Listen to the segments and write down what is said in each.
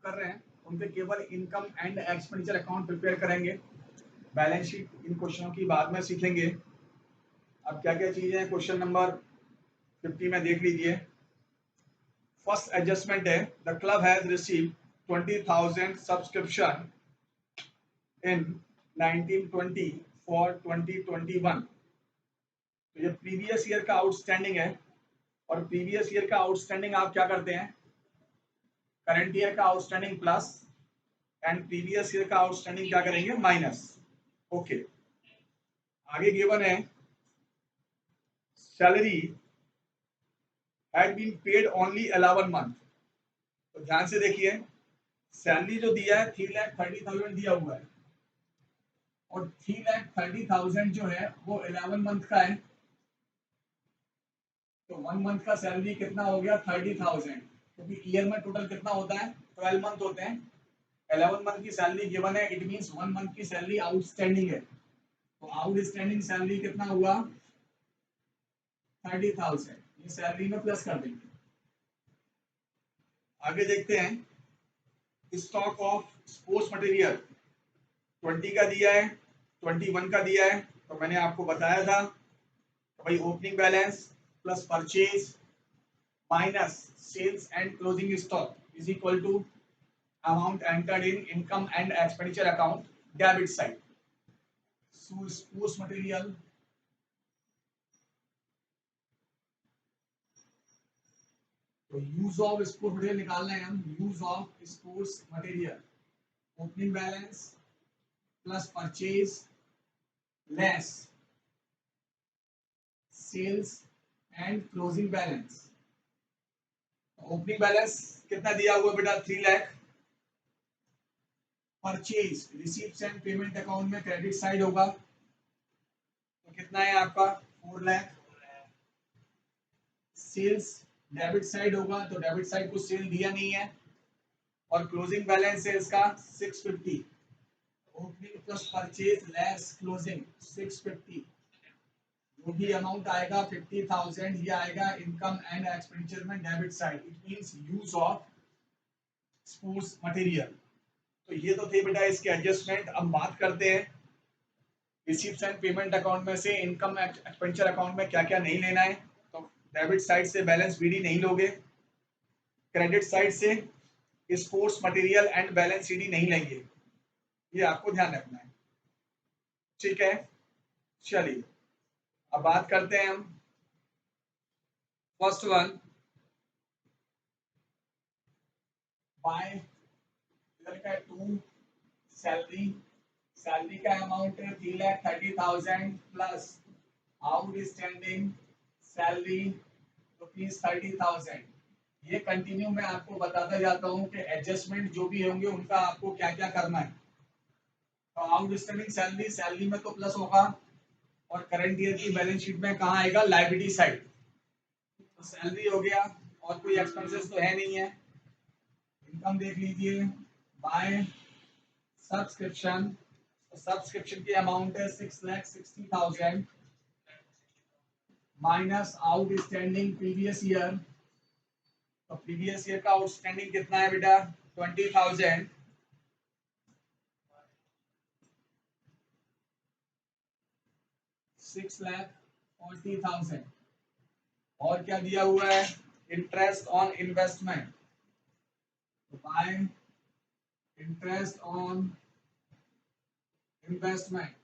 कर रहे हैं उनके केवल income and expenditure account prepare करेंगे। बैलेंस शीट इन क्वेश्चनों की बाद में सीखेंगे। अब क्या क्या चीजें हैं क्वेश्चन नंबर 50 में देख लीजिए। फर्स्ट एडजस्टमेंट है, the club has received 20,000 subscription in 1920 for 2021। तो ये प्रीवियस ईयर का आउटस्टैंडिंग है, और प्रीवियस ईयर का आउटस्टैंडिंग आप क्या करते हैं, करंट ईयर का outstanding plus and previous year का आउटस्टैंडिंग क्या करेंगे, माइनस। ओके, आगे गिवन है salary had been paid only 11 month. तो ध्यान से देखिए, सैलरी जो दिया है 3,30,000 दिया हुआ है, और 3,30,000 जो है वो 11 मंथ का है। तो 1 मंथ का सैलरी कितना हो गया, 30,000, क्योंकि ईयर में टोटल कितना होता है, 12 मंथ होते हैं। 11 मंथ की सैलरी गिवन है, इट मींस 1 मंथ की सैलरी आउटस्टैंडिंग है। तो आउटस्टैंडिंग सैलरी कितना हुआ, 30,000। ये सैलरी में प्लस कर देंगे। आगे देखते हैं, स्टॉक ऑफ स्पोर्ट्स मटेरियल 20 का दिया है, 21 का दिया है। तो मैंने आपको बताया था तो भाई opening balance plus purchase minus sales and closing stock is equal to amount entered in income and expenditure account, debit side. So sports material तो यूज ऑफ स्पोर्ट्स मटेरियल निकालना है हम। Use of sports material, opening balance plus purchase less sales and closing balance. Opening balance कितना दिया हुआ बेटा, 3 lakh. Purchase receipts and payment account में credit side होगा, तो कितना है आपका, 4 लाख। सेल्स डेबिट साइड होगा, तो डेबिट साइड को सेल दिया नहीं है, और क्लोजिंग बैलेंस है इसका 650। Opening plus purchase less closing 650, जो भी अमाउंट आएगा 50,000 ये आएगा इनकम एंड एक्सपेंडिचर में debit side. It means use of sports material. तो ये तो थे बेटा इसके एडजस्टमेंट। अब बात करते हैं रिसीप्ट्स एंड पेमेंट अकाउंट में से इनकम एक्सपेंडिचर अकाउंट में क्या क्या नहीं लेना है। तो डेबिट साइड से बैलेंस बीडी नहीं लोगे, क्रेडिट साइड से sports material and balance CD नहीं लेंगे, ये आपको ध्यान रखना है, ठीक है। चलिए अब बात करते हैं हम फर्स्ट वन, बाय का 2 सैलरी। सैलरी का अमाउंट है 3,30,000 प्लस आउटस्टैंडिंग सैलरी ₹30,000। ये कंटिन्यू मैं आपको बताता जाता हूँ कि एडजस्टमेंट जो भी होंगे उनका आपको क्या क्या करना है। तो आउटस्टैंडिंग सैलरी, सैलरी में तो प्लस होगा, और करंट ईयर की बैलेंस शीट में कहाँ आएगा, लायबिलिटी साइड। तो सैलरी हो गया, और कोई एक्सपेंसेस तो है नहीं है। इनकम देख लीजिए, बाय सब्सक्रिप्शन, सब्सक्रिप्शन की अमाउंट है 6,60,000 माइनस आउटस्टैंडिंग प्रीवियस ईयर। तो प्रीवियस ईयर का आउटस्टैंडिंग कितना है बेटा, 20,000 6,40,000। और क्या दिया हुआ है, interest on investment, bye interest on investment.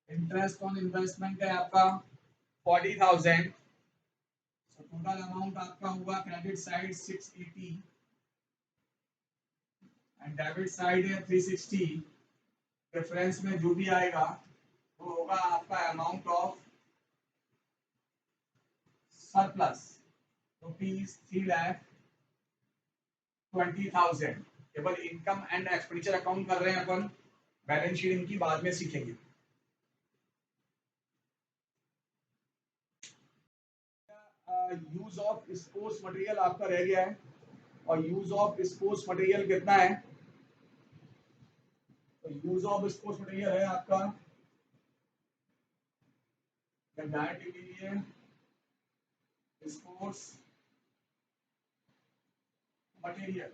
Interest on investment है आपका 40,000। तो टोटल अमाउंट आपका हुआ credit side 680 and debit side है 360। डिफरेंस में जो भी आएगा वो होगा आपका अमाउंट ऑफ सरप्लस ₹3,20,000। केवल इनकम एंड एक्सपेंडिचर अकाउंट कर रहे हैं अपन, बैलेंस शीट इनकी बाद में सीखेंगे। यूज ऑफ स्पोर्ट्स मटेरियल आपका रह गया है, और यूज ऑफ स्पोर्ट्स मटेरियल कितना है, तो यूज ऑफ स्पोर्ट्स मटेरियल है आपका डायरेक्ट के लिए स्पोर्ट्स मटेरियल।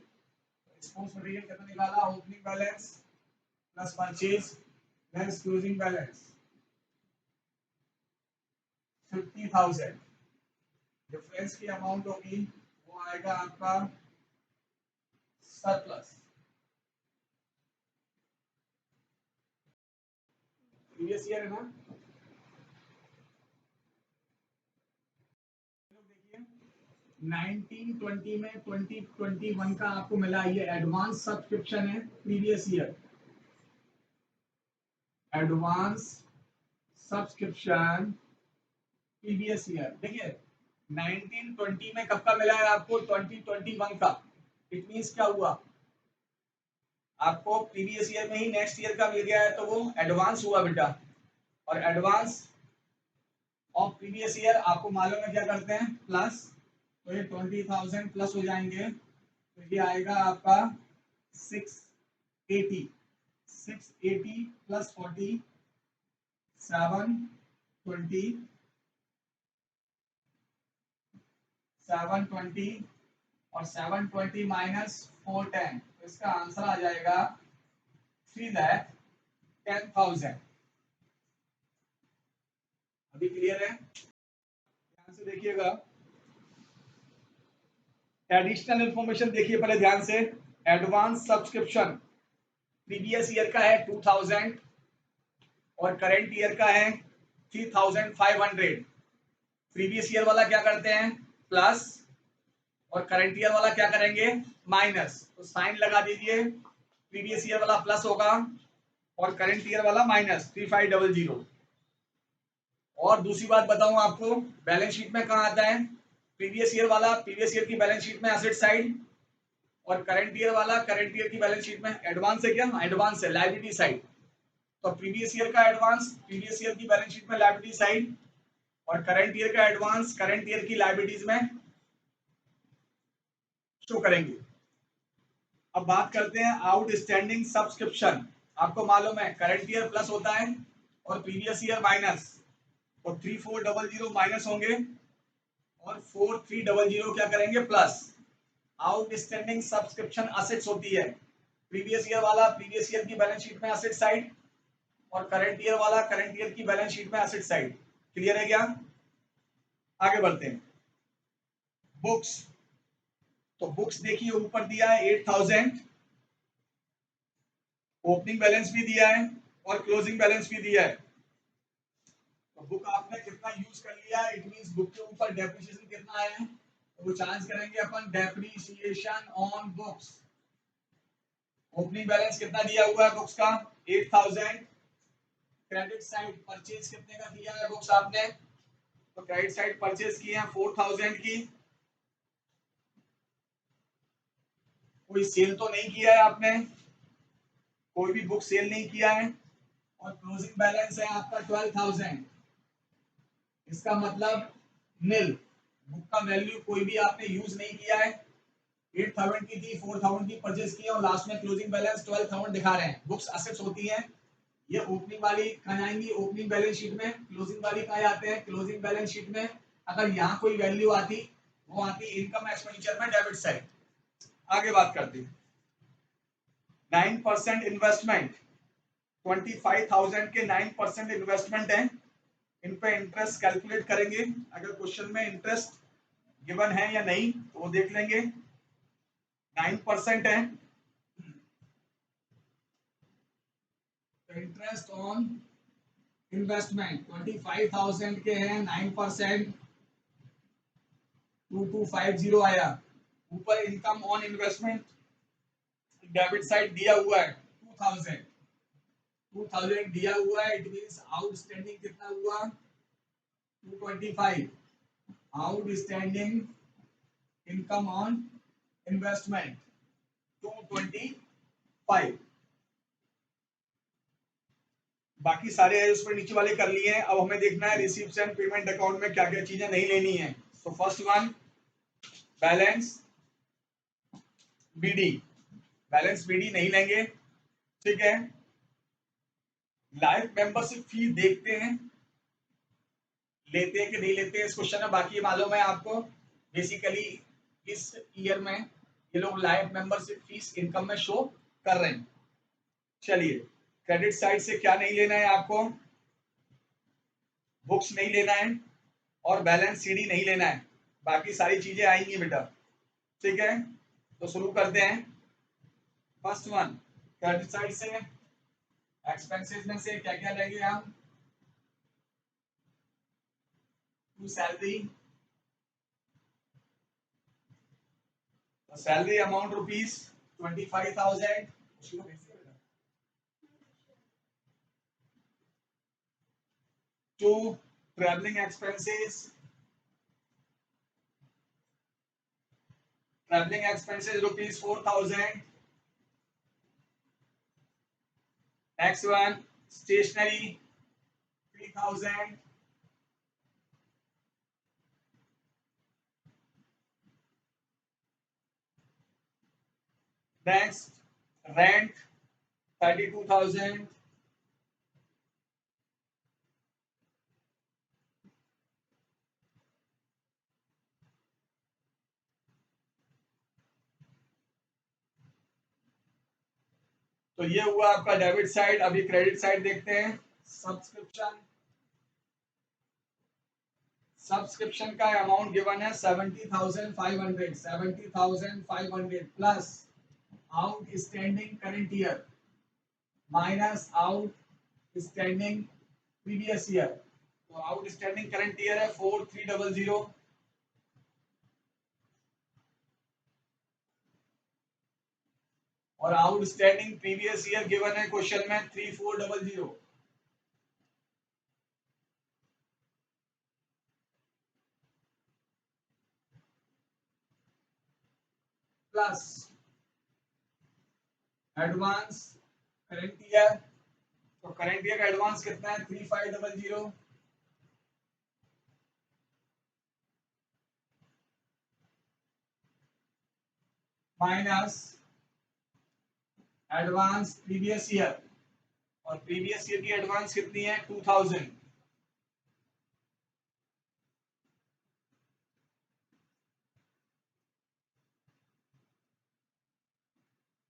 एक्सपोज मटेरियल कितना निकाला, opening balance plus purchase less closing balance 50,000। Difference की अमाउंट होगी वो आएगा आपका सरप्लस। प्रीवियस ईयर है ना, देखिए 1920 में 2021 का आपको मिला, ये एडवांस सब्सक्रिप्शन है previous year, advance subscription previous year. देखिए 1920 में कब का मिला है आपको, 2021 का। इट मींस क्या हुआ, आपको प्रीवियस ईयर में ही नेक्स्ट ईयर का मिल गया है, तो वो एडवांस हुआ बेटा। और एडवांस ऑफ प्रीवियस ईयर आपको मालूम है क्या करते हैं, प्लस, तो ये 20,000 प्लस हो जाएंगे, तो ये आएगा आपका 680 प्लस 40 720 और 720 माइनस 410, तो इसका आंसर आ जाएगा 3,10,000। अभी क्लियर है, ध्यान से देखिएगा। एडिशनल इंफॉर्मेशन देखिए पहले ध्यान से। एडवांस सब्सक्रिप्शन प्रीवियस ईयर का है 2000 और करंट ईयर का है 3,500। प्रीवियस ईयर वाला क्या करते हैं, प्लस, और करंट ईयर वाला क्या करेंगे, माइनस। तो साइन लगा दीजिए, प्रीवियस ईयर वाला प्लस होगा और करंट ईयर वाला माइनस 3500। और दूसरी बात बताऊं आपको, बैलेंस शीट में कहाँ आता है, प्रीवियस ईयर वाला प्रीवियस ईयर की बैलेंस शीट में एसेट साइड, और करंट ईयर वाला करंट ईयर की बैलेंस शीट में एडवांस है, क्या एडवांस है, लायबिलिटी साइड। तो प्रीवियस ईयर का एडवांस प्रीवियस ईयर की बैलेंस शीट में लायबिलिटी साइड, और करंट ईयर का एडवांस करंट ईयर की लायबिलिटीज में शो करेंगे। अब बात करते हैं आउटस्टैंडिंग सब्सक्रिप्शन। आपको मालूम है करंट ईयर प्लस होता है और प्रीवियस ईयर माइनस, तो 3400 माइनस होंगे और 4300 क्या करेंगे, प्लस। आउटस्टैंडिंग सब्सक्रिप्शन असेट्स होती है, प्रीवियस ईयर वाला प्रीवियस ईयर की बैलेंस शीट में असेट साइड, और करंट ईयर वाला करंट ईयर की बैलेंस शीट में असेट साइड। क्लियर है क्या, आगे बढ़ते हैं। बुक्स, तो बुक्स देखिए ऊपर दिया है 8,000, ओपनिंग बैलेंस भी दिया है और क्लोजिंग बैलेंस भी दिया है। तो बुक आपने कितना यूज कर लिया, इट मींस बुक के ऊपर डेप्रिसिएशन कितना आया है, तो वो चार्ज करेंगे अपन depreciation on books. Opening balance कितना दिया हुआ है बुक्स का, 8,000। क्रेडिट साइड परचेज कितने का किया है बुक्स आपने, तो क्रेडिट साइड परचेज किए हैं 4,000 की। कोई सेल तो नहीं किया है आपने, कोई भी बुक सेल नहीं किया है, और क्लोजिंग बैलेंस है आपका 12,000। इसका मतलब नील, बुक का वैल्यू कोई भी आपने यूज नहीं किया है। 8,000 की थी, 4,000 की परचेज की और लास्ट में क्लोजिंग बैलेंस 12,000 दिखा रहे हैं। बुक्स असेट्स होती हैं, ये ओपनिंग वाली कहाँ आएंगी, ओपनिंग बैलेंस शीट में। क्लोजिंग वाली कहाँ आते हैं, क्लोजिंग बैलेंस शीट में। अगर यहाँ कोई वैल्यू आती, वो आती इनकम एक्सपेंडिचर में डेबिट साइड। आगे बात करते हैं। 9% इन्वेस्टमेंट, 25,000 के 9% इन्वेस्टमेंट है, इन पे इंटरेस्ट कैलकुलेट करेंगे। अगर क्वेश्चन में इंटरेस्ट गिवन है या नहीं तो वो देख लेंगे। 9% है, इंटरेस्ट ऑन इन्वेस्टमेंट 25,000 के हैं, 9%, 2250 आया। ऊपर income on investment debit side दिया हुआ है 2,000 दिया हुआ है, इट मींस आउटस्टैंडिंग कितना हुआ, 225। Outstanding income on investment 225। बाकी सारे है उसमें नीचे वाले कर लिए हैं। अब हमें देखना है रिसीव्स एंड पेमेंट अकाउंट में क्या क्या चीजें नहीं लेनी है। तो first one, balance BD, balance BD नहीं लेंगे, ठीक है। लाइफ मेंबरशिप फी देखते हैं लेते हैं कि नहीं लेते हैं इस क्वेश्चन में। बाकी मालूम है आपको बेसिकली इस ईयर में ये लोग लाइफ मेंबरशिप फीस इनकम में शो कर रहे हैं। चलिए, क्रेडिट साइड से क्या नहीं लेना है आपको, बुक्स नहीं लेना है और बैलेंस सीडी नहीं लेना है, बाकी सारी चीजें आएंगी बेटा। ठीक है, तो शुरू करते हैं। फर्स्ट वन, क्रेडिट साइड से एक्सपेंसेस में से क्या क्या लेंगे हम, to salary, salary amount rupees 25,000, to travelling expenses, travelling expenses rupees 4,000, next one stationery 3,000, next rent 32,000, तो ये हुआ आपका डेबिट साइड। अभी क्रेडिट साइड देखते हैं। सब्सक्रिप्शन, सब्सक्रिप्शन का अमाउंट गिवन है 70,500, 70,500 plus outstanding current year minus outstanding previous year. तो आउटस्टैंडिंग करंट ईयर है 4,300 और आउटस्टैंडिंग प्रीवियस ईयर गिवन है क्वेश्चन में 3,400। प्लस एडवांस करंट ईयर, तो करंट ईयर का एडवांस कितना है 3,500 माइनस एडवांस प्रीवियस ईयर, और प्रीवियस ईयर की एडवांस कितनी है 2,000।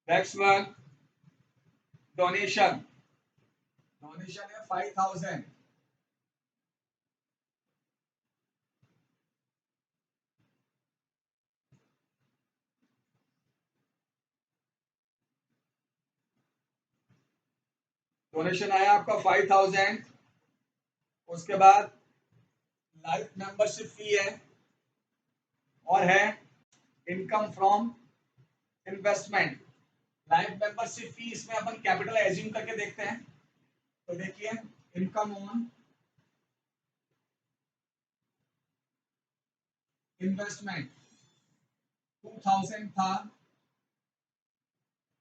नेक्स्ट वन डोनेशन, डोनेशन है 5,000, डोनेशन आया आपका 5,000। उसके बाद लाइफ मेंबरशिप फी है और है income from investment. Life membership fee इसमें अपन कैपिटल एज्यूम करके देखते हैं। तो देखिए, इनकम ऑन इन्वेस्टमेंट 2,000 था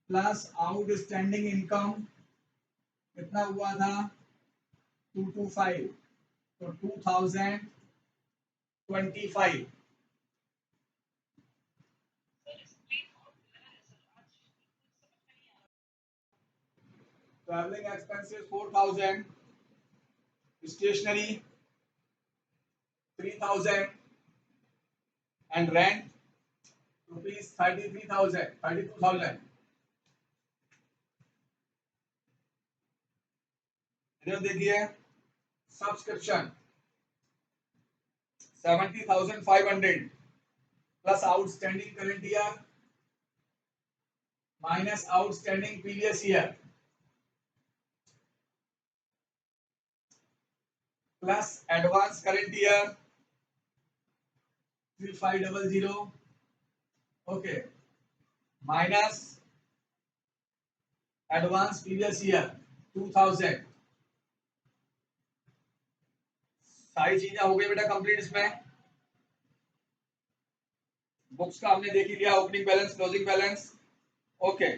प्लस आउटस्टैंडिंग इनकम कितना हुआ था 225, तो 2,025। Travelling expenses 4,000, stationery 3,000 and rent rupees 33,000, 32,000। इधर देखिए, subscription 70,500 plus outstanding current year minus outstanding previous year plus advance current year 3,500, okay, minus advance previous year 2,000। सारी चीजें हो गई बेटा कंप्लीट। इसमें बुक्स का हमने देख ही लिया, opening balance closing balance, okay.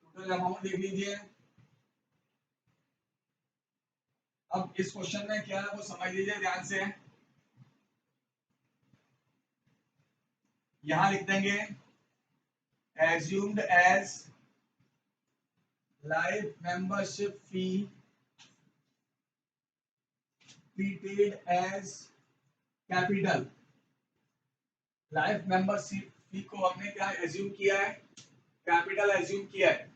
Total amount देख लीजिए। अब इस क्वेश्चन में क्या है वो समझ लीजिए ध्यान से। यहां लिख देंगे assumed as life membership fee treated as capital, life membership fee को हमने क्या एज्यूम किया है, कैपिटल एज्यूम किया है।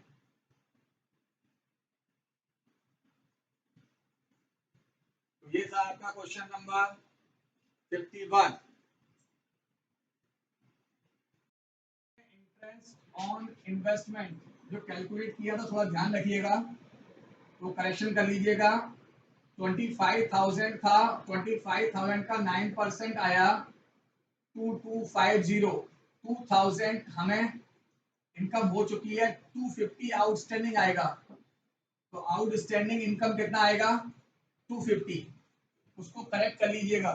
तो ये था आपका question number 51। Interest on investment जो कैलकुलेट किया था थोड़ा ध्यान रखिएगा, तो करेक्शन कर लीजिएगा। 25,000 था, 25,000 का 9% आया 2250। 2000 हमें इनकम हो चुकी है, 250 आउटस्टैंडिंग आएगा। तो आउटस्टैंडिंग इनकम कितना आएगा 250, उसको करेक्ट कर लीजिएगा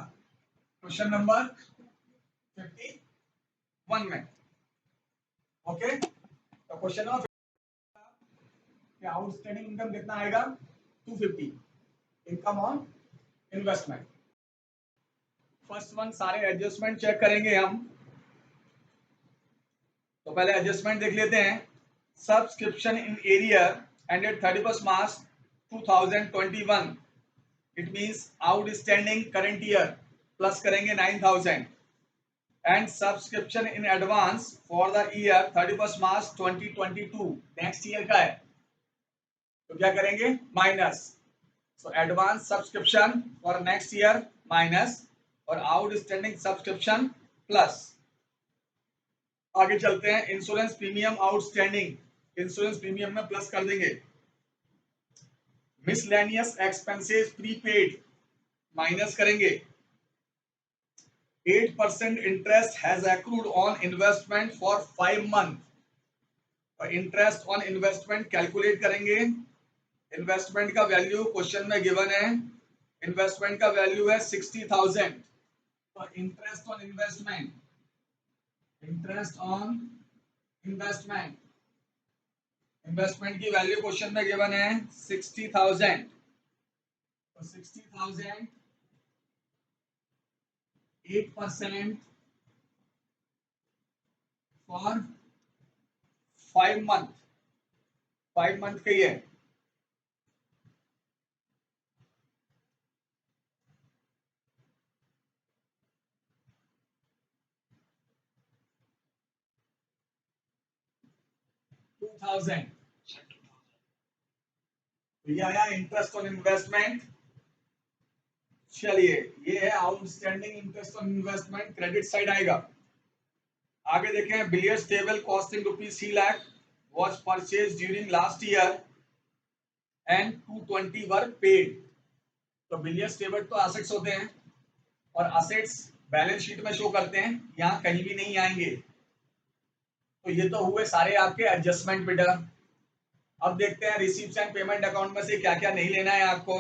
क्वेश्चन नंबर 51 में। ओके, तो क्वेश्चन नंबर आउटस्टैंडिंग इनकम कितना आएगा 250, income on investment. First one सारे एडजस्टमेंट चेक करेंगे हम। तो पहले एडजस्टमेंट देख लेते हैं। Subscription in area ended 31 March 2021, it means outstanding current year plus करेंगे 9,000 and subscription in advance for the year 31 March 2022 next year का है, तो क्या करेंगे minus. So advance subscription for next year minus और आउटस्टैंडिंग सब्सक्रिप्शन प्लस। आगे चलते हैं, insurance premium outstanding, insurance premium में प्लस कर देंगे। मिसलेनियस एक्सपेंसेस प्रीपेड माइनस करेंगे। 8% interest has accrued on investment for 5 month, और इंटरेस्ट ऑन इन्वेस्टमेंट कैलकुलेट करेंगे। इन्वेस्टमेंट का वैल्यू क्वेश्चन में गिवन है, इन्वेस्टमेंट का वैल्यू है 60,000। तो interest on investment, interest on investment, investment की वैल्यू क्वेश्चन में गिवन है 60,000। तो 60,000 8% फॉर 5 मंथ, 5 मंथ के ही है। तो ये आया इंटरेस्ट ऑन इन्वेस्टमेंट। चलिए, ये है outstanding interest on investment, credit side आएगा। आगे देखें, billiards table costing ₹3 lakh was purchased during last year and 220 were paid। तो बिलियर्ड्स टेबल तो एसेट्स होते हैं और एसेट्स बैलेंस शीट में शो करते हैं, यहाँ कहीं भी नहीं आएंगे। तो ये तो हुए सारे आपके एडजस्टमेंट बेटा। अब देखते हैं रिसीप्ट्स एंड पेमेंट अकाउंट में से क्या क्या नहीं लेना है आपको।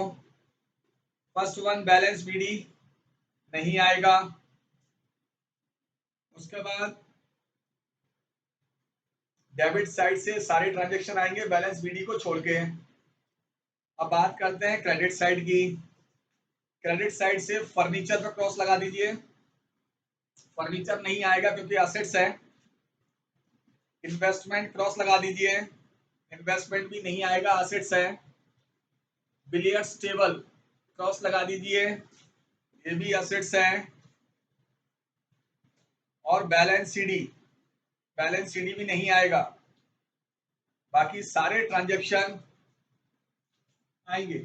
फर्स्ट वन बैलेंस बीडी नहीं आएगा। उसके बाद डेबिट साइड से सारे ट्रांजैक्शन आएंगे बैलेंस बीडी को छोड़ के। अब बात करते हैं क्रेडिट साइड की। क्रेडिट साइड से फर्नीचर पर क्रॉस लगा दीजिए, फर्नीचर नहीं आएगा क्योंकि एसेट्स है। इन्वेस्टमेंट क्रॉस लगा दीजिए, इन्वेस्टमेंट भी नहीं आएगा, एसेट्स है। बिलियर्ड्स टेबल क्रॉस लगा दीजिए, ये भी एसेट्स है। और बैलेंस सीडी, बैलेंस सीडी भी नहीं आएगा। बाकी सारे ट्रांजैक्शन आएंगे।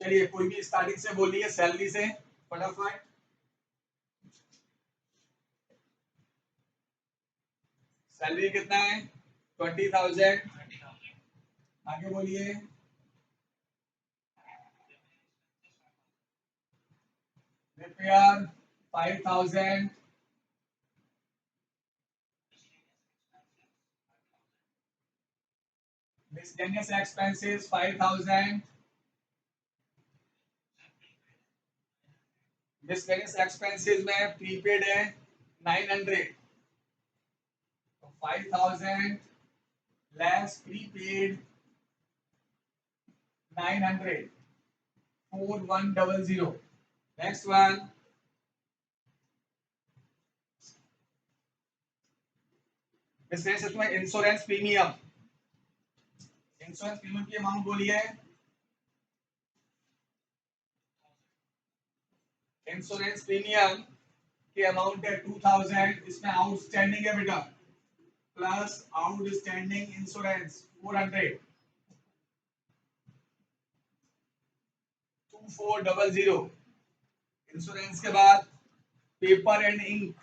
चलिए, कोई भी स्टार्टिंग से बोलिए सैलरी से फटाफट। सैलरी कितना है 20,000। आगे बोलिए। Repair 5,000। Miscellaneous expenses 5,000। Miscellaneous expenses में प्रीपेड है 900। तो 5,000 less prepaid 900, 4100। Next one, miscellaneous में इंश्योरेंस प्रीमियम, इंश्योरेंस प्रीमियम की अमाउंट बोलिए। इंश्योरेंस प्रीमियम की अमाउंट है 2000, इसमें आउटस्टैंडिंग है बेटा प्लस आउटस्टैंडिंग इंश्योरेंस 400, 2400। इंश्योरेंस के बाद paper and ink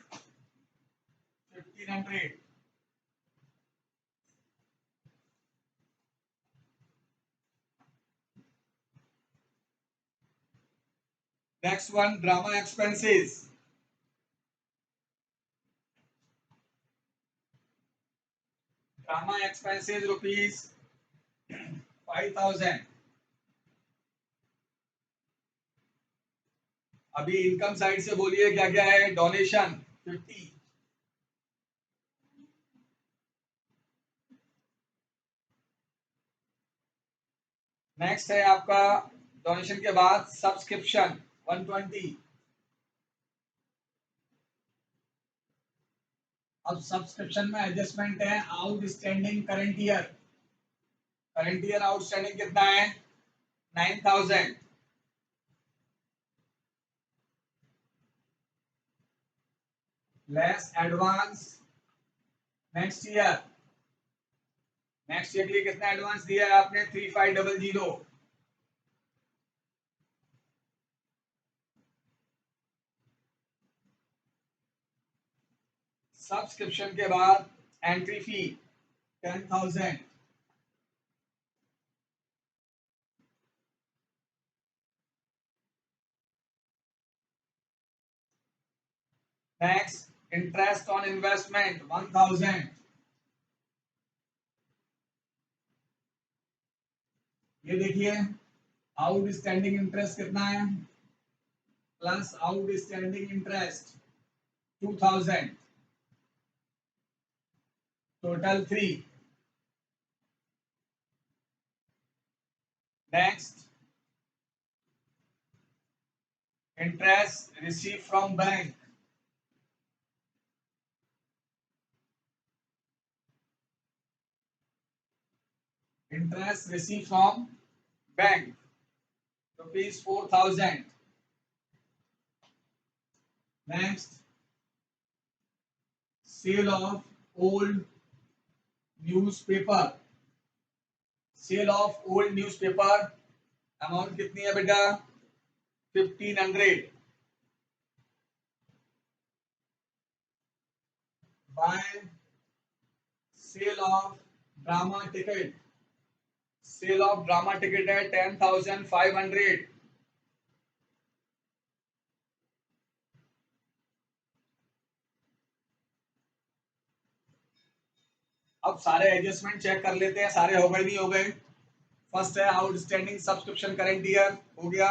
1500। Next one drama expenses, drama expenses rupees 5000। अभी इनकम साइड से बोलिए क्या क्या है। डोनेशन 50, नेक्स्ट है आपका डोनेशन के बाद सब्सक्रिप्शन 120। अब सब्सक्रिप्शन में एडजस्टमेंट है outstanding current year, current year outstanding कितना है 9000 less advance next year, next year के लिए कितना एडवांस दिया है आपने 3500। सब्सक्रिप्शन के बाद entry fee 10,000, next interest on investment 1000। ये देखिए आउटस्टैंडिंग इंटरेस्ट कितना है plus outstanding interest 2000, total 3। Next interest receive from bank, interest receive from bank rupees 4000। Next sale of old newspaper, sale of old newspaper amount कितनी है बेटा 1500। By sale of drama ticket, sale of drama ticket है 10,500। अब सारे adjustment check कर लेते हैं, सारे हो गए नहीं हो गए। फर्स्ट है आउटस्टैंडिंग सब्सक्रिप्शन करंट ईयर हो गया,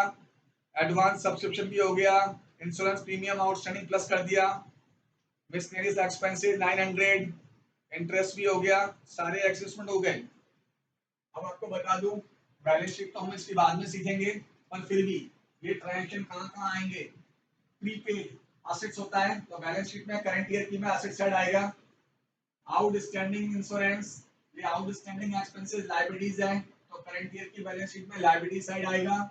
एडवांस सब्सक्रिप्शन भी हो गया, इंश्योरेंस प्रीमियम आउटस्टैंडिंग प्लस कर दिया, मिसलेनियस एक्सपेंसेस 900, इंटरेस्ट भी हो गया, सारे एडजस्टमेंट हो गए। अब आपको बता दूं बैलेंस शीट तो हम इसके बाद में सीखेंगे, पर फिर भी ये ट्रांजैक्शन कहाँ कहाँ आएंगे। प्रीपेड असेट्स होता है तो बैलेंस शीट में करंट ईयर की में असेट साइड आएगा, आउटस्टैंडिंग इंश्योरेंस ये आउटस्टैंडिंग एक्सपेंसेस लायबिलिटीज है तो करंट ईयर की बैलेंस शीट में लायबिलिटी साइड आएगा,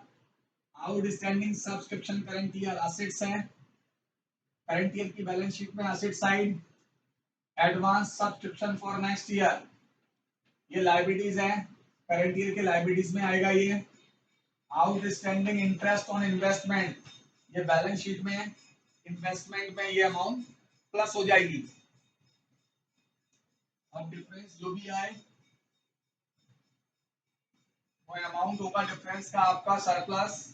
outstanding subscription current year assets है, करंट ईयर की बैलेंस शीट में asset side, advance subscription for next year ये लायबिलिटीज है, करंट ईयर के लायबिलिटीज में आएगा ये, आउटस्टैंडिंग इंटरेस्ट ऑन इन्वेस्टमेंट ये बैलेंस शीट में इन्वेस्टमेंट में ये अमाउंट प्लस हो जाएगी। अब डिफरेंस जो भी आए वो अमाउंट होगा डिफरेंस का आपका सरप्लस,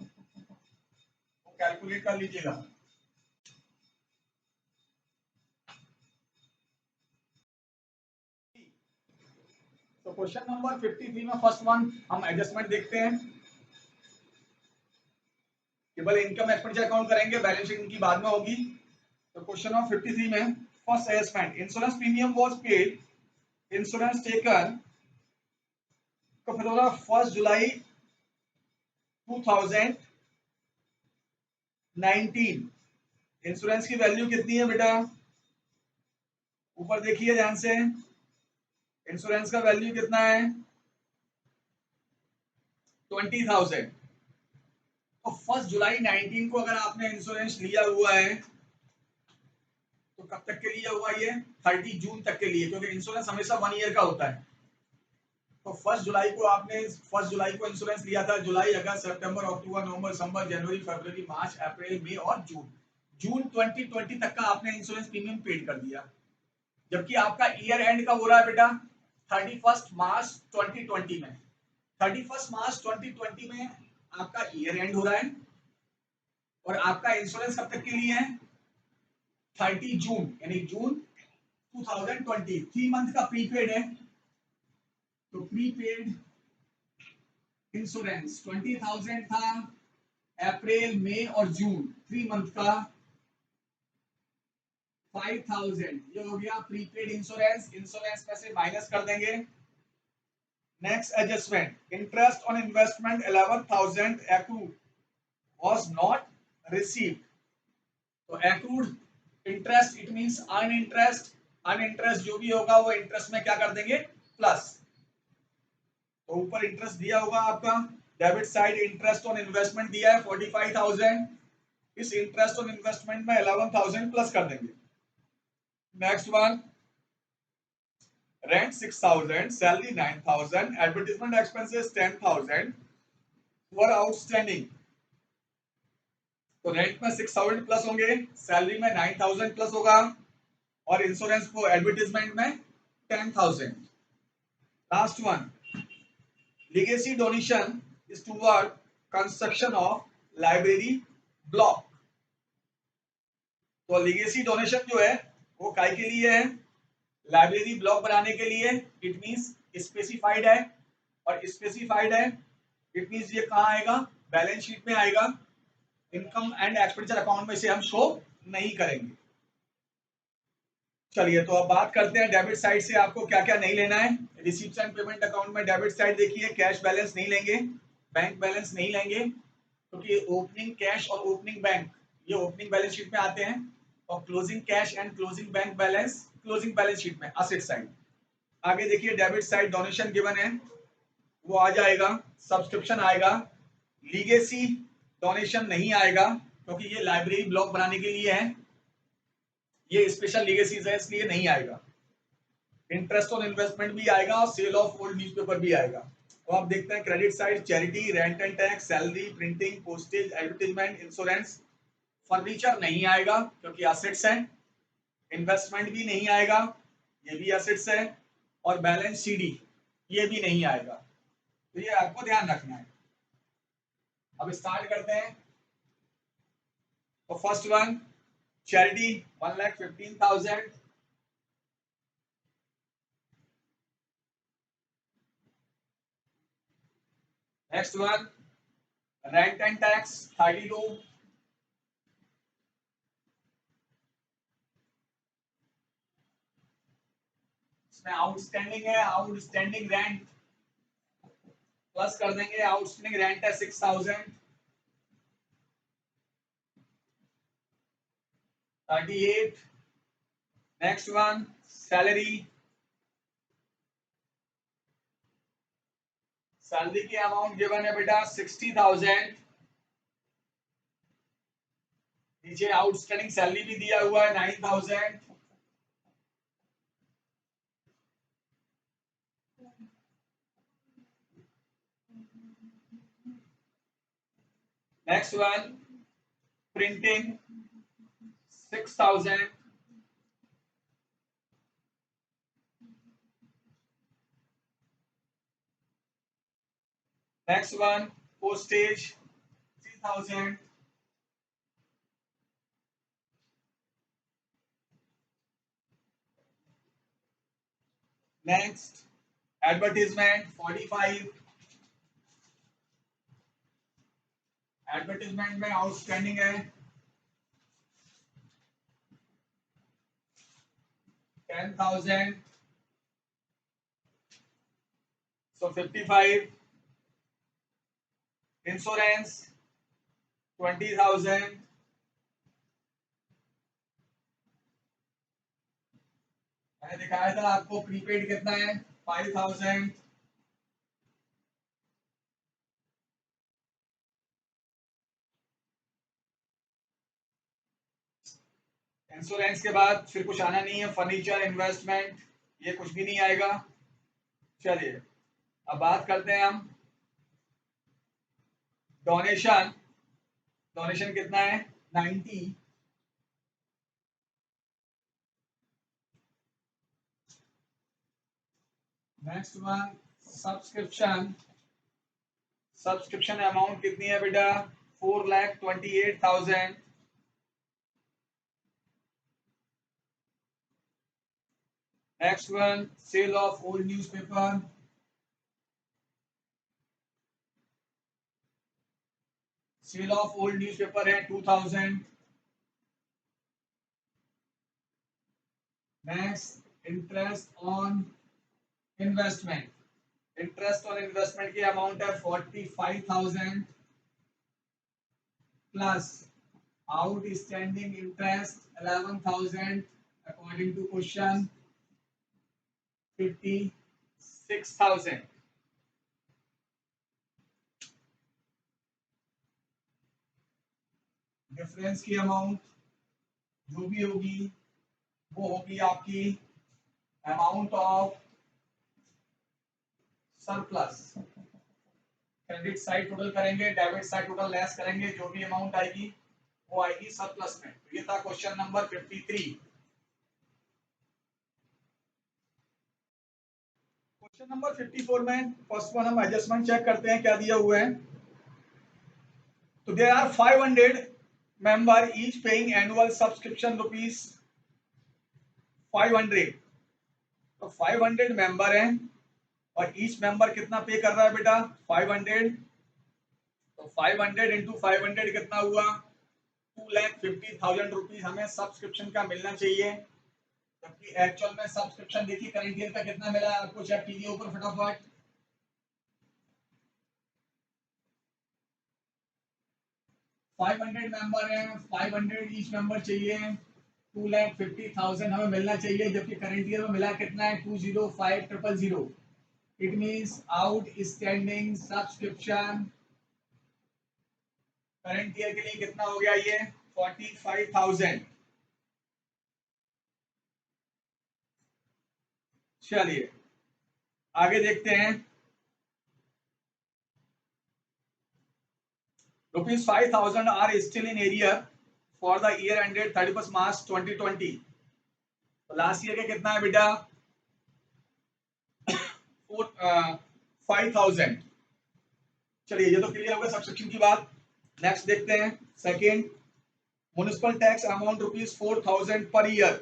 वो कैलकुलेट कर लीजिएगा। तो क्वेश्चन नंबर 53 में फर्स्ट वन हम एडजस्टमेंट देखते हैं, केवल इनकम एक्सपेंडिचर अकाउंट करेंगे, बैलेंस शीट इनकी बाद में होगी। तो क्वेश्चन नंबर 53 में first adjustment insurance premium was paid, insurance taken तो फिर होगा 1 जुलाई 2019। इंश्योरेंस की वैल्यू कितनी है बेटा ऊपर देखिए ध्यान से, इंश्योरेंस का वैल्यू कितना है 20,000। तो 1 जुलाई 19 को अगर आपने इंश्योरेंस लिया हुआ है तो कब तक के लिए हुआ ये 30 जून तक के लिए, क्योंकि इंश्योरेंस हमेशा 1 ईयर का होता है। तो 1 जुलाई को आपने 1 जुलाई को इंश्योरेंस लिया था, जुलाई अगस्त सितंबर अक्टूबर नवंबर दिसंबर जनवरी फरवरी मार्च अप्रैल मई और जून, जून 2020 तक का आपने इंश्योरेंस प्रीमियम पेड कर दिया। जबकि आपका ईयर एंड कब हो रहा है बेटा 31 मार्च 2020 में, 31 मार्च 2020 में आपका ईयर एंड हो रहा है और आपका इंश्योरेंस कब तक के लिए है 30 जून, यानी जून 2020, 3 मंथ का प्रीपेड है। तो प्रीपेड इंश्योरेंस 20,000 था, अप्रैल मई और जून 3 मंथ का 5,000, ये हो गया प्रीपेड इंश्योरेंस। इंश्योरेंस में से माइनस कर देंगे। Next adjustment, interest on investment 11,000 accrued was not received। तो accrued interest it means earn interest, earn interest जो भी होगा वो इंटरेस्ट में क्या कर देंगे प्लस। तो ऊपर इंटरेस्ट दिया होगा आपका, debit side interest on investment दिया है 45,000, इस इंटरेस्ट ऑन इन्वेस्टमेंट में 11,000 प्लस कर देंगे। Next one, rent 6,000, salary 9,000, advertisement expenses 10,000 वर आउटस्टैंडिंग। तो रेंट में 6,000 प्लस होंगे, सैलरी में 9,000 प्लस होगा और इंश्योरेंस को एडवर्टाइजमेंट में 10,000। Last one, legacy donation is toward construction of library block। तो legacy donation जो है वो काय के लिए है, लाइब्रेरी ब्लॉक बनाने के लिए। इट मींस स्पेसिफाइड है, और स्पेसिफाइड है इट मींस ये कहाँ आएगा बैलेंस शीट में आएगा, इनकम एंड एक्सपेंडिचर अकाउंट में से हम शो नहीं करेंगे। चलिए तो अब बात करते हैं डेबिट साइड से आपको क्या क्या नहीं लेना है। रिसीप्ट्स एंड पेमेंट अकाउंट में डेबिट साइड देखिए, कैश बैलेंस नहीं लेंगे, बैंक बैलेंस नहीं लेंगे, क्योंकि ओपनिंग कैश और ओपनिंग बैंक ये ओपनिंग बैलेंस शीट में आते हैं, और closing cash and closing bank balance closing balance sheet में असेट साइड। आगे देखिए डेबिट साइड डोनेशन गिवन है वो आ जाएगा, सब्सक्रिप्शन आएगा, लीगेसी डोनेशन नहीं आएगा क्योंकि ये लाइब्रेरी ब्लॉक बनाने के लिए है, ये स्पेशल लीगेसीज है इसलिए नहीं आएगा। इंटरेस्ट ऑन इन्वेस्टमेंट भी आएगा और सेल ऑफ ओल्ड न्यूज़पेपर भी आएगा। तो आप देखते हैं credit side charity, rent and tax, salary, printing, postage, advertisement, insurance. Furniture नहीं आएगा क्योंकि एसेट्स है, इन्वेस्टमेंट भी नहीं आएगा, ये भी एसेट्स है, और बैलेंस सीडी ये भी नहीं आएगा। तो ये आपको ध्यान रखना है। अब स्टार्ट करते हैं। तो first one charity 1,15,000, next one rent and tax 32, इसमें आउटस्टैंडिंग है, आउटस्टैंडिंग रेंट प्लस कर देंगे, आउटस्टैंडिंग रेंट है 6,000, 38। नेक्स्ट वन सैलरी, सैलरी की अमाउंट गिवन है बेटा 60,000, नीचे आउटस्टैंडिंग सैलरी भी दिया हुआ है 9,000। Next one printing 6,000, next one postage 3,000, next advertisement 45, advertisement में आउटस्टैंडिंग है 10,000, so 55। इंश्योरेंस 20,000, मैंने दिखाया था आपको प्रीपेड कितना है 5,000, इंश्योरेंस के बाद फिर कुछ आना नहीं है, फर्नीचर, इन्वेस्टमेंट, ये कुछ भी नहीं आएगा। चलिए अब बात करते हैं हम डोनेशन। डोनेशन कितना है? 90। Next one subscription. Subscription amount कितनी है बेटा? 4,28,000। Next one sale of old newspaper. Sale of old newspaper है 2,000। Next interest on investment. Interest on investment की अमाउंट है 45,000 plus outstanding interest 11,000 according to question 56,000। Difference की amount जो भी होगी वो होगी आपकी amount of surplus. Credit side total करेंगे, डेबिट साइड टोटल लेस करेंगे, जो भी अमाउंट आएगी वो आएगी सरप्लस में। तो ये था क्वेश्चन नंबर 53। क्वेश्चन नंबर 54 में फर्स्ट वन हम एडजस्टमेंट चेक करते हैं क्या दिया हुआ है। तो there are 500 member each paying annual subscription rupees 500। तो 500 मेंबर हैं और ईच मेंबर कितना पे कर रहा है बेटा? 500। तो 500 इंटू 500 कितना हुआ? 2,50,000 रुपीज हमें सब्सक्रिप्शन का मिलना चाहिए। जबकि एक्चुअल में सब्सक्रिप्शन देखिए करंट ईयर का कितना मिला है आपको, चेक कीजिए ऊपर फटाफट। 500 मेंबर हैं, 500 ईच मेंबर चाहिए, 2,50,000 हमें मिलना चाहिए। जबकि करंट ईयर में मिला कितना है? 205,000। It means outstanding subscription current year के लिए कितना हो गया? ये 45,000। चलिए आगे देखते हैं। Rupees 5,000 are still in arrear for the year ended 31 March 2020। तो लास्ट ईयर का कितना है बेटा? 5,000। चलिए ये तो क्लियर हो गया सब्सक्रिप्शन की बात। नेक्स्ट देखते हैं second. Municipal tax amount rupees 4,000 per year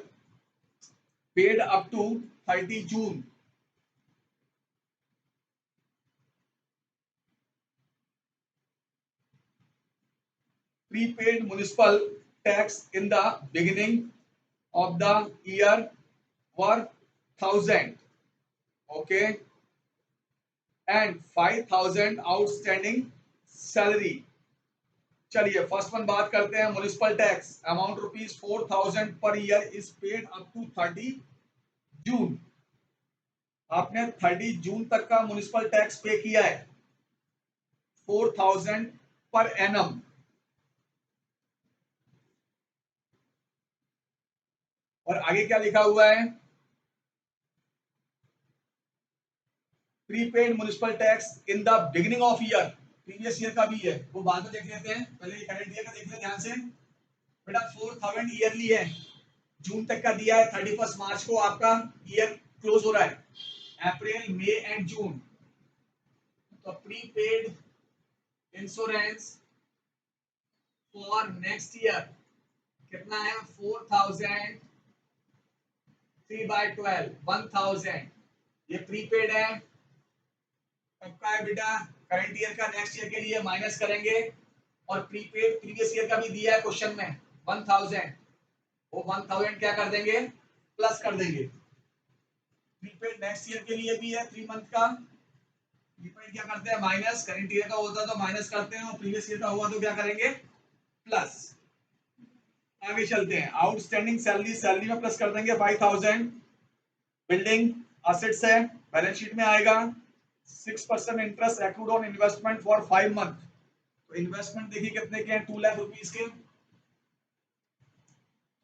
paid up to 30 June. prepaid municipal tax in the beginning of the year were 1,000, okay, and 5,000 outstanding salary। चलिए फर्स्ट वन बात करते हैं। Municipal tax amount rupees 4,000 per year is paid up to 30 June. आपने 30 जून तक का municipal tax पे किया है 4,000 पर एनम। और आगे क्या लिखा हुआ है? Prepaid municipal tax in the beginning of year, previous year का भी है, वो बाद में देख लेते हैं, पहले ये करंट ईयर का देख लें ध्यान से। बेटा 4,000 ईयरली है, जून तक का दिया है, 31 मार्च को आपका ईयर क्लोज हो रहा है, अप्रैल मई एंड जून। तो prepaid insurance for next year कितना है? 4,000 3/12 1,000। ये प्रीपेड है, कब का है बेटा? करंट ईयर का, नेक्स्ट ईयर के लिए माइनस करेंगे। और प्रीपेड प्रीवियस ईयर का भी दिया है क्वेश्चन में 1,000, वो 1,000 क्या कर देंगे? प्लस कर देंगे। प्रीपेड नेक्स्ट ईयर के लिए भी है 3 मंथ का, प्रीपेड क्या करते हैं? माइनस। करंट ईयर का होता तो माइनस करते हैं, और प्रीवियस ईयर का हुआ तो क्या करेंगे? प्लस। आगे चलते हैं। आउटस्टैंडिंग सैलरी, सैलरी में प्लस कर देंगे 5,000। बिल्डिंग असेट्स है, बैलेंस शीट में आएगा। 6% interest accrued on investment for 5 month. तो इन्वेस्टमेंट देखिए कितने के हैं? 2 लाख रुपीस के।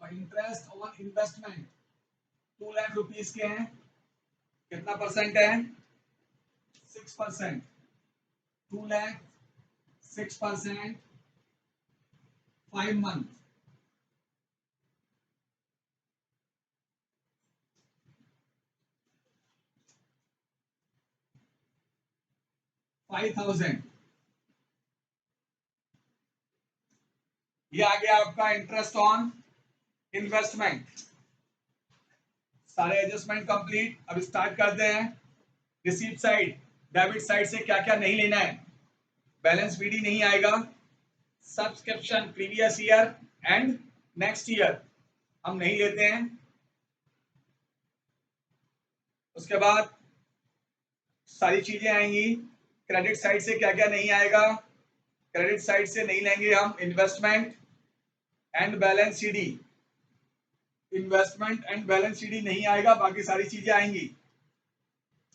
तो interest on investment 2 lakh rupees के हैं, कितना परसेंट है? 6%। 2 लाख 6%, 5 मंथ। 5,000। ये आ गया आपका इंटरेस्ट ऑन इन्वेस्टमेंट। सारे एडजस्टमेंट कंप्लीट। अब स्टार्ट करते हैं। रिसीप्ट साइड, डेबिट साइड से क्या क्या नहीं लेना है? बैलेंस बीडी नहीं आएगा, subscription previous year and next year हम नहीं लेते हैं। उसके बाद सारी चीजें आएंगी। क्रेडिट साइड से क्या क्या नहीं आएगा? क्रेडिट साइड से नहीं लेंगे हम investment and balance CD. Investment and balance CD नहीं आएगा, बाकी सारी चीजें आएंगी।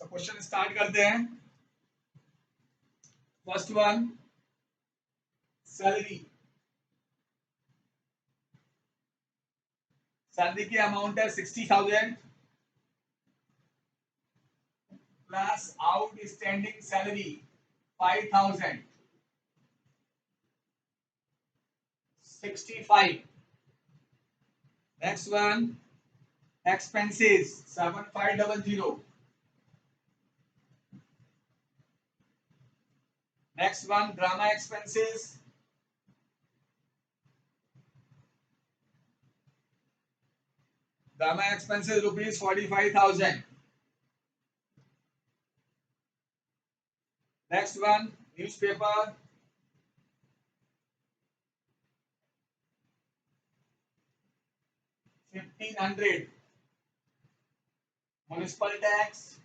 तो क्वेश्चन स्टार्ट करते हैं। First one, salary. सैलरी की अमाउंट है 60,000 plus outstanding salary 5,000, 65। Next one, expenses 7500। next one, drama expenses rupees 45,000। next one, newspaper 1,500। municipal tax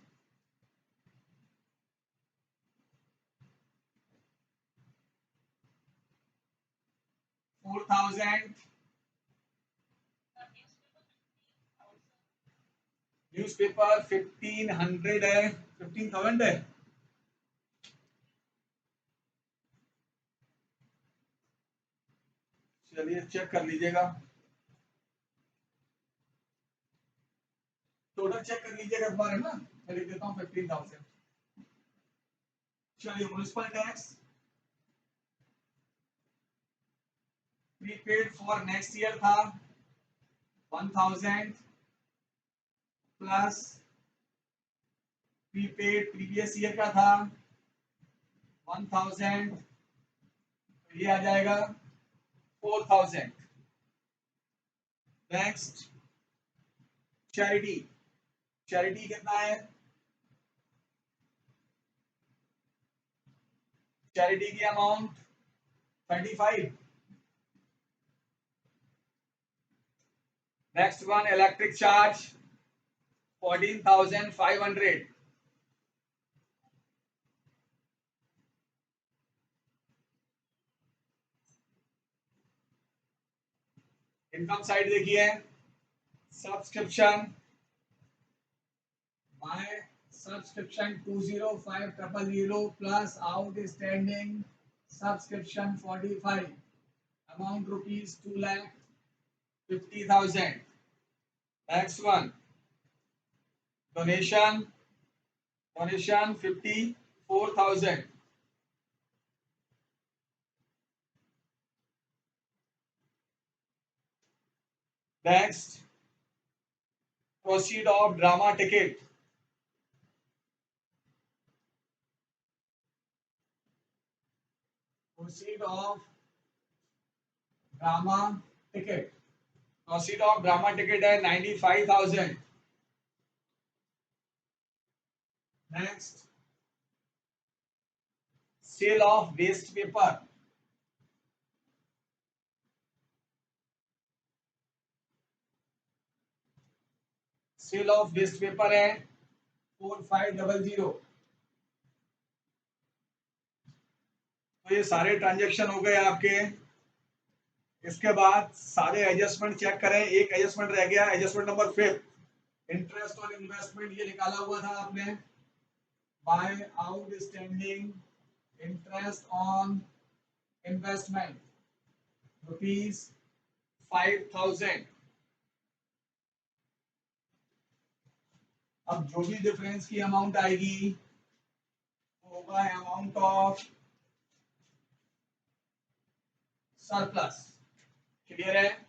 4,000। Newspaper 1,500 है, 15,000 है। चलिए चेक कर लीजिएगा, टोटल चेक कर लीजिएगा एक बार, है ना। मैं लिख देता हूँ 15,000। चलिए, municipal tax prepaid for next year था 1,000 प्लस प्रीपेड प्रीवियस ईयर का था 1,000, तो ये आ जाएगा 4,000। Next, charity. चैरिटी कितना है? चैरिटी की amount 35। Next one, electric charge 14,500। Income side देखिए, subscription by subscription 205,000 plus outstanding subscription 45, amount rupees 2,50,000। Next one, donation 54,000। Next, proceed of drama ticket proceed of drama ticket proceed of drama ticket है 95,000। Next, sale of waste paper sale of waste paper है 4,500। तो ये सारे transaction हो गए आपके। इसके बाद सारे एडजस्टमेंट चेक करें। एक एडजस्टमेंट रह गया, adjustment number 5, interest on investment. ये निकाला हुआ था आपने, by outstanding interest on investment rupees 5,000 अब जो भी डिफरेंस की अमाउंट आएगी होगा अमाउंट ऑफ सरप्लस। क्लियर है?